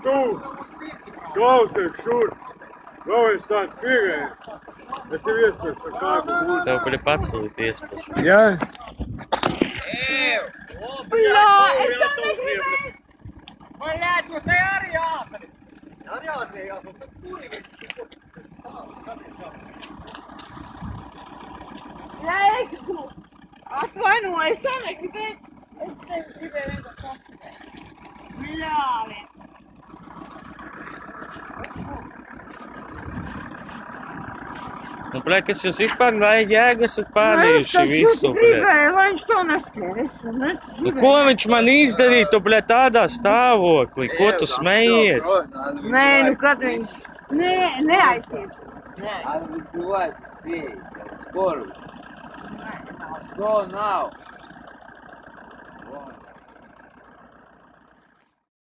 Tu! Klausies šur! Vēl es tāds pievienu. Es tev iespēšu ar kādu būtu. Tev bija pacelt iespēšu. Jā? Jā, es tā negribēju. Блядь, ну ты ариатор! Reiku! Atvainojies, tā negribēju. Es tevi gribēju vienkārši apturēt. Bļāviens. Nu, blē, kas jūs vispār vajag jēga, esat pārējuši visu, Es blē. gribēju, lai viņš to neskēries. Nu, ko viņš man izdarīja, tu, blē, tādā stāvoklī? Ko tu smejies? Nē, nu kad viņš... Nē, neaiztiec. Надо вызывать быстрее, скорую. Что now?